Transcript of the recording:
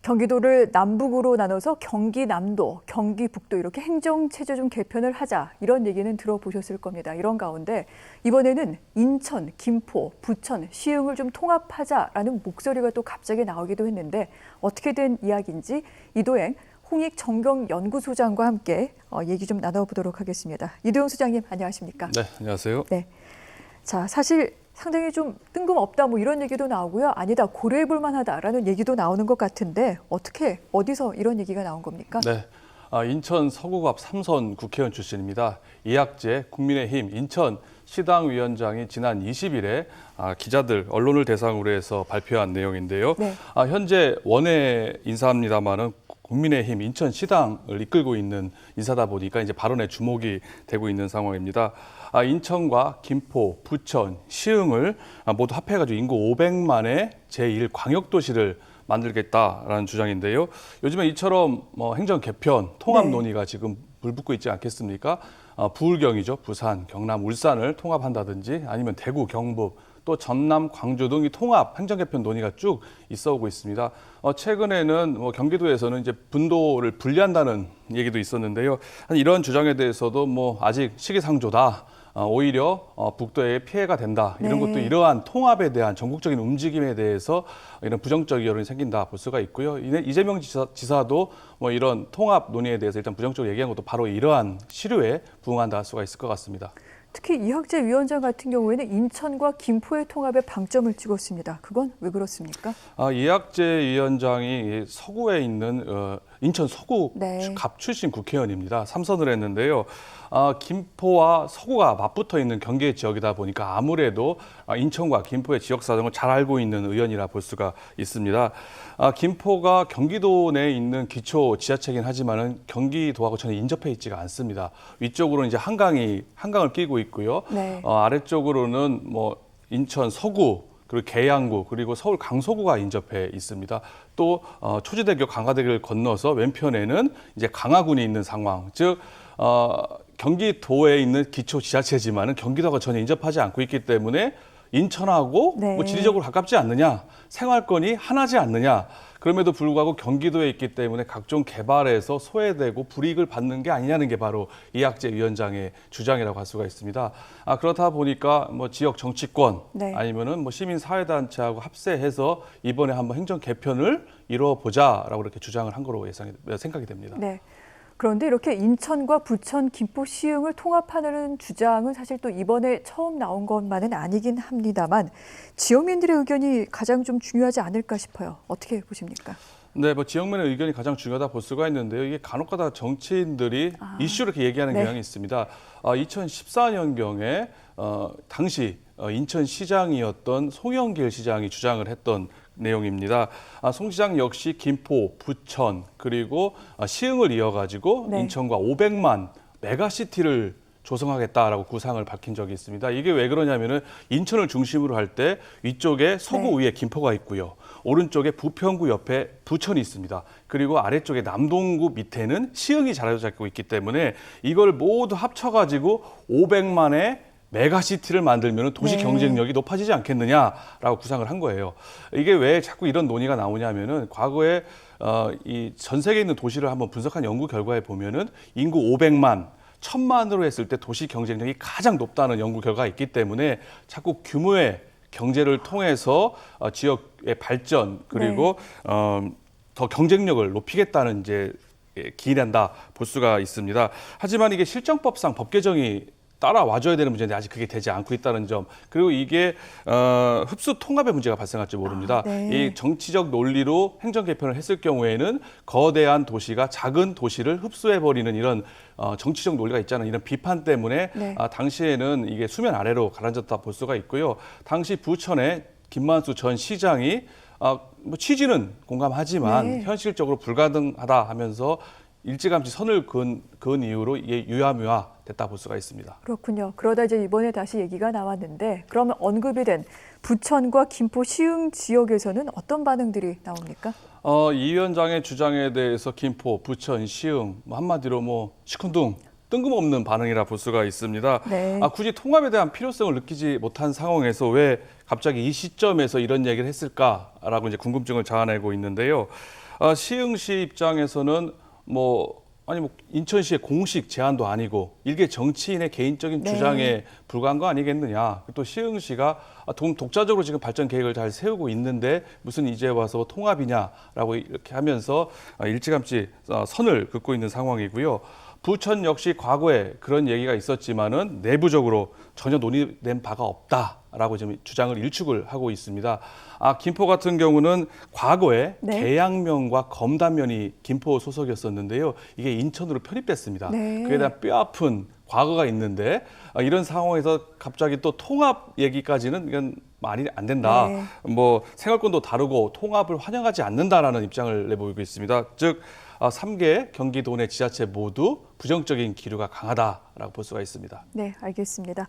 경기도를 남북으로 나눠서 경기남도, 경기북도 이렇게 행정체제 좀 개편을 하자 이런 얘기는 들어보셨을 겁니다. 이런 가운데 이번에는 인천, 김포, 부천, 시흥을 좀 통합하자라는 목소리가 또 갑자기 나오기도 했는데 어떻게 된 이야기인지 이도행 홍익정경연구소장과 함께 얘기 좀 나눠보도록 하겠습니다. 이도영 소장님 안녕하십니까? 네, 안녕하세요. 네, 자 사실 상당히 좀 뜬금없다 뭐 이런 얘기도 나오고요. 아니다 고려해볼 만하다라는 얘기도 나오는 것 같은데 어디서 이런 얘기가 나온 겁니까? 네, 인천 서구갑 3선 국회의원 출신입니다. 이학재 국민의힘 인천 시당위원장이 지난 20일에 기자들, 언론을 대상으로 해서 발표한 내용인데요. 네. 현재 원외 인사입니다마는 국민의힘 인천 시당을 이끌고 있는 인사다 보니까 이제 발언에 주목이 되고 있는 상황입니다. 인천과 김포, 부천, 시흥을 모두 합해가지고 인구 500만의 제1광역도시를 만들겠다라는 주장인데요. 요즘에 이처럼 행정 개편, 통합 논의가 지금 불붙고 있지 않겠습니까? 부울경이죠. 부산, 경남, 울산을 통합한다든지 아니면 대구, 경북, 또 전남, 광주 등이 통합 행정 개편 논의가 쭉 있어오고 있습니다. 최근에는 경기도에서는 이제 분도를 분리한다는 얘기도 있었는데요. 이런 주장에 대해서도 아직 시기상조다. 오히려 북도에 피해가 된다. 이런 것도 이러한 통합에 대한 전국적인 움직임에 대해서 이런 부정적 여론이 생긴다 볼 수가 있고요. 이재명 지사도 이런 통합 논의에 대해서 일단 부정적으로 얘기한 것도 바로 이러한 시류에 부응한다 할 수가 있을 것 같습니다. 특히 이학재 위원장 같은 경우에는 인천과 김포의 통합에 방점을 찍었습니다. 그건 왜 그렇습니까? 이학재 위원장이 서구에 있는 인천 서구갑 출신 국회의원입니다. 3선을 했는데요. 김포와 서구가 맞붙어 있는 경계 지역이다 보니까 아무래도 인천과 김포의 지역 사정을 잘 알고 있는 의원이라 볼 수가 있습니다. 김포가 경기도 내에 있는 기초 지자체긴 하지만은 경기도하고 전혀 인접해 있지가 않습니다. 위쪽으로는 이제 한강을 끼고 있고요. 아래쪽으로는 인천 서구 그리고 계양구 그리고 서울 강서구가 인접해 있습니다. 또 초지대교 강화대교를 건너서 왼편에는 이제 강화군이 있는 상황, 즉 경기도에 있는 기초 지자체지만은 경기도가 전혀 인접하지 않고 있기 때문에 인천하고 지리적으로 가깝지 않느냐, 생활권이 하나지 않느냐. 그럼에도 불구하고 경기도에 있기 때문에 각종 개발에서 소외되고 불이익을 받는 게 아니냐는 게 바로 이학재 위원장의 주장이라고 할 수가 있습니다. 그렇다 보니까 지역 정치권 아니면은 시민 사회단체하고 합세해서 이번에 한번 행정 개편을 이뤄보자라고 이렇게 주장을 한 거로 생각이 됩니다. 네. 그런데 이렇게 인천과 부천, 김포, 시흥을 통합하는 주장은 사실 또 이번에 처음 나온 것만은 아니긴 합니다만 지역민들의 의견이 가장 좀 중요하지 않을까 싶어요. 어떻게 보십니까? 네, 지역민의 의견이 가장 중요하다 볼 수가 있는데요. 이게 간혹가다 정치인들이 이슈를 이렇게 얘기하는 경향이 있습니다. 2014년경에 당시 인천시장이었던 송영길 시장이 주장을 했던 내용입니다. 송 시장 역시 김포, 부천 그리고 시흥을 이어가지고 인천과 500만 메가시티를 조성하겠다라고 구상을 밝힌 적이 있습니다. 이게 왜 그러냐면은 인천을 중심으로 할 때 위쪽에 서구 위에 김포가 있고요. 오른쪽에 부평구 옆에 부천이 있습니다. 그리고 아래쪽에 남동구 밑에는 시흥이 자리 잡고 있기 때문에 이걸 모두 합쳐가지고 500만의 메가시티를 만들면 도시 경쟁력이 높아지지 않겠느냐라고 구상을 한 거예요. 이게 왜 자꾸 이런 논의가 나오냐면은 과거에 이 전 세계에 있는 도시를 한번 분석한 연구 결과에 보면은 인구 500만 1000만으로 했을 때 도시 경쟁력이 가장 높다는 연구 결과가 있기 때문에 자꾸 규모의 경제를 통해서 지역의 발전 그리고 더 경쟁력을 높이겠다는 이제 기인한다 볼 수가 있습니다. 하지만 이게 실정법상 법 개정이 따라와줘야 되는 문제인데 아직 그게 되지 않고 있다는 점, 그리고 이게 흡수 통합의 문제가 발생할지 모릅니다. 이 정치적 논리로 행정 개편을 했을 경우에는 거대한 도시가 작은 도시를 흡수해버리는 이런 정치적 논리가 있잖아요. 이런 비판 때문에 당시에는 이게 수면 아래로 가라앉았다 볼 수가 있고요. 당시 부천의 김만수 전 시장이 취지는 공감하지만 현실적으로 불가능하다 하면서 일찌감치 선을 그은 이후로 이게 유야무야 됐다 볼 수가 있습니다. 그렇군요. 그러다 이제 이번에 다시 얘기가 나왔는데 그러면 언급이 된 부천과 김포, 시흥 지역에서는 어떤 반응들이 나옵니까? 이 위원장의 주장에 대해서 김포, 부천, 시흥 한마디로 시큰둥 뜬금없는 반응이라 볼 수가 있습니다. 굳이 통합에 대한 필요성을 느끼지 못한 상황에서 왜 갑자기 이 시점에서 이런 얘기를 했을까라고 이제 궁금증을 자아내고 있는데요. 시흥시 입장에서는 인천시의 공식 제안도 아니고 일개 정치인의 개인적인 네. 주장에 불과한 거 아니겠느냐. 또 시흥시가 독자적으로 지금 발전 계획을 잘 세우고 있는데 무슨 이제 와서 통합이냐라고 이렇게 하면서 일찌감치 선을 긋고 있는 상황이고요. 부천 역시 과거에 그런 얘기가 있었지만은 내부적으로 전혀 논의된 바가 없다라고 지금 주장을 일축을 하고 있습니다. 김포 같은 경우는 과거에 네. 계양면과 검단면이 김포 소속이었었는데요. 이게 인천으로 편입됐습니다. 네. 그에 대한 뼈아픈 과거가 있는데 이런 상황에서 갑자기 또 통합 얘기까지는 이건 말이 안 된다. 네. 생활권도 다르고 통합을 환영하지 않는다라는 입장을 내보이고 있습니다. 즉 3개 경기도 내 지자체 모두 부정적인 기류가 강하다라고 볼 수가 있습니다. 네, 알겠습니다.